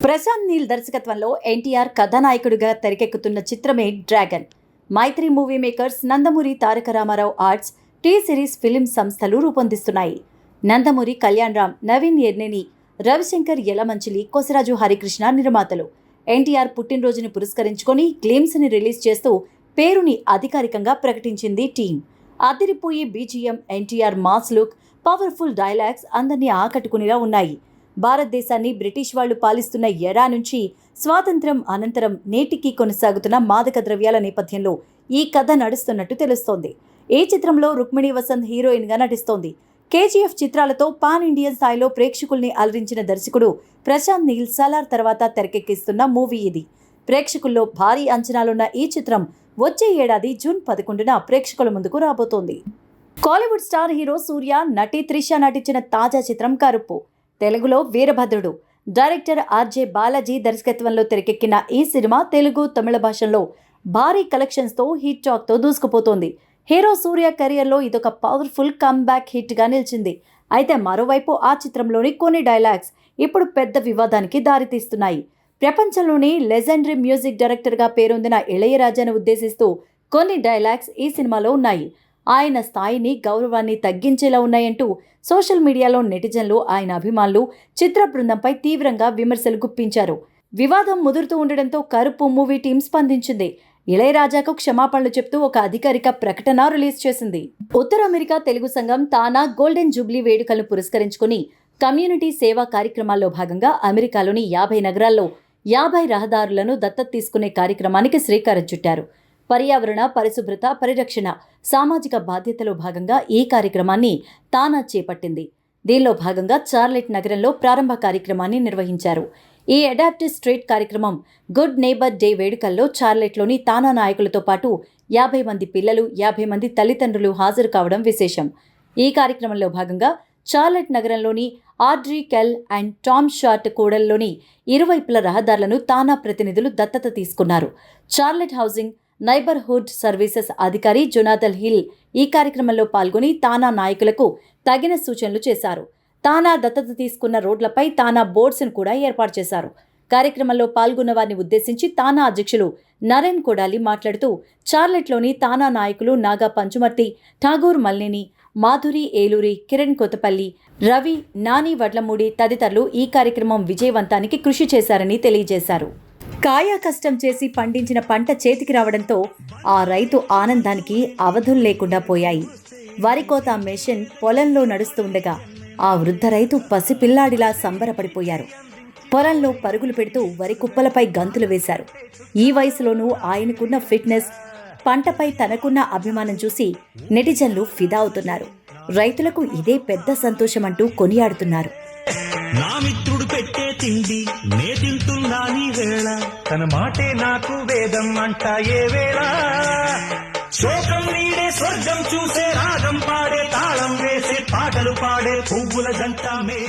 ప్రశాంత్ నీల్ దర్శకత్వంలో ఎన్టీఆర్ కథానాయకుడిగా తెరకెక్కుతున్న చిత్రమే Dragon. Mythri movie makers, Nandamuri Taraka Ramarao arts, T series film సంస్థలు రూపొందిస్తున్నాయి. నందమూరి కళ్యాణ్ రామ్, నవీన్ ఎర్నేని, రవిశంకర్ యలమంచిలి, కొసరాజు హరికృష్ణ నిర్మాతలు. ఎన్టీఆర్ పుట్టినరోజుని పురస్కరించుకొని గ్లిమ్స్ని రిలీజ్ చేస్తూ పేరుని అధికారికంగా ప్రకటించింది టీం. అదిరిపోయే BGM, NTR mass look, powerful dialogues అందరినీ ఆకట్టుకునేలా ఉన్నాయి. భారతదేశాన్ని బ్రిటిష్ వాళ్లు పాలిస్తున్న ఎరా నుంచి స్వాతంత్ర్యం అనంతరం నేటికి కొనసాగుతున్న మాదక ద్రవ్యాల నేపథ్యంలో ఈ కథ నడుస్తున్నట్టు తెలుస్తోంది. ఈ చిత్రంలో రుక్మిణి వసంత్ హీరోయిన్గా నటిస్తోంది. కేజీఎఫ్ చిత్రాలతో పాన్ ఇండియన్ స్థాయిలో ప్రేక్షకుల్ని అలరించిన దర్శకుడు ప్రశాంత్ నీల్ సలార్ తర్వాత తెరకెక్కిస్తున్న మూవీ ఇది. ప్రేక్షకుల్లో భారీ అంచనాలున్న ఈ చిత్రం వచ్చే ఏడాది జూన్ 11న ప్రేక్షకుల ముందుకు రాబోతోంది. కాలీవుడ్ స్టార్ హీరో సూర్య, నటి త్రిష నటించిన తాజా చిత్రం కరుపు. తెలుగులో వీరభద్రుడు. డైరెక్టర్ ఆర్జే బాలాజీ దర్శకత్వంలో తెరకెక్కిన ఈ సినిమా తెలుగు, తమిళ భాషల్లో భారీ కలెక్షన్స్తో హిట్ టాక్తో దూసుకుపోతోంది. హీరో సూర్య కెరియర్లో ఇదొక పవర్ఫుల్ కమ్బ్యాక్ హిట్గా నిలిచింది. అయితే మరోవైపు ఆ చిత్రంలోని కొన్ని డైలాగ్స్ ఇప్పుడు పెద్ద వివాదానికి దారితీస్తున్నాయి. ప్రపంచంలోని లెజెండరీ మ్యూజిక్ డైరెక్టర్గా పేరొందిన ఇళయరాజాను ఉద్దేశిస్తూ కొన్ని డైలాగ్స్ ఈ సినిమాలో ఉన్నాయి. ఆయన స్థాయిని, గౌరవాన్ని తగ్గించేలా ఉన్నాయంటూ సోషల్ మీడియాలో నెటిజన్లు, ఆయన అభిమానులు చిత్ర బృందంపై తీవ్రంగా విమర్శలు గుప్పించారు. వివాదం ముదురుతూ ఉండడంతో కరుపు మూవీ టీం స్పందించింది. ఇళయరాజాకు క్షమాపణలు చెప్తూ ఒక అధికారిక ప్రకటన రిలీజ్ చేసింది. ఉత్తర అమెరికా తెలుగు సంఘం తానా గోల్డెన్ జూబ్లీ వేడుకలను పురస్కరించుకుని కమ్యూనిటీ సేవా కార్యక్రమాల్లో భాగంగా అమెరికాలోని 50 నగరాల్లో 50 రహదారులను దత్తత తీసుకునే కార్యక్రమానికి శ్రీకారం చుట్టారు. పర్యావరణ, పరిశుభ్రత, పరిరక్షణ, సామాజిక బాధ్యతలో భాగంగా ఈ కార్యక్రమాన్ని తానా చేపట్టింది. దీనిలో భాగంగా చార్లెట్ నగరంలో ప్రారంభ కార్యక్రమాన్ని నిర్వహించారు. ఈ అడాప్టివ్ స్ట్రీట్ కార్యక్రమం గుడ్ నేబర్ డే వేడుకల్లో చార్లెట్లోని తానా నాయకులతో పాటు 50 మంది పిల్లలు, 50 మంది తల్లిదండ్రులు హాజరు కావడం విశేషం. ఈ కార్యక్రమంలో భాగంగా చార్లెట్ నగరంలోని ఆడ్రీ కెల్ అండ్ టామ్ షార్ట్ కూడల్లోని ఇరువైపుల రహదారులను తానా ప్రతినిధులు దత్తత తీసుకున్నారు. చార్లెట్ హౌసింగ్ నైబర్హుడ్ సర్వీసెస్ అధికారి జొనాథన్ హిల్ ఈ కార్యక్రమంలో పాల్గొని తానా నాయకులకు తగిన సూచనలు చేశారు. తానా దత్తత తీసుకున్న రోడ్లపై తానా బోర్డ్స్ను కూడా ఏర్పాటు చేశారు. కార్యక్రమంలో పాల్గొన్న వారిని ఉద్దేశించి తానా అధ్యక్షులు నరేన్ కొడాలి మాట్లాడుతూ చార్లెట్లోని తానా నాయకులు నాగా పంచుమర్తి, ఠాగూర్ మల్నేని, మాధురి ఏలూరి, కిరణ్ కొత్తపల్లి, రవి, నాని వడ్లమూడి తదితరులు ఈ కార్యక్రమం విజయవంతానికి కృషి చేశారని తెలియజేశారు. కాయ కష్టం చేసి పండించిన పంట చేతికి రావడంతో ఆ రైతు ఆనందానికి అవధులు లేకుండా పోయాయి. వరి కోత మెషిన్ పొలంలో నడుస్తుండగా ఆ వృద్ధ రైతు పసిపిల్లాడిలా సంబరపడిపోయారు. పొలంలో పరుగులు పెడుతూ వరి కుప్పలపై గంతులు వేశారు. ఈ వయసులోనూ ఆయనకున్న ఫిట్నెస్, పంటపై తనకున్న అభిమానం చూసి నెటిజన్లు ఫిదా అవుతున్నారు. రైతులకు ఇదే పెద్ద సంతోషమంటూ కొనియాడుతున్నారు. నా మిత్రుడు పెట్టే తిండి నే తింటున్నా నీ వేళ, తన మాటే నాకు వేదం అంటా ఏ వేళ, శోకం నీడే స్వర్గం చూసే రాగం పాడే, తాళం వేసే పాటలు పాడే పువ్వుల జంట మే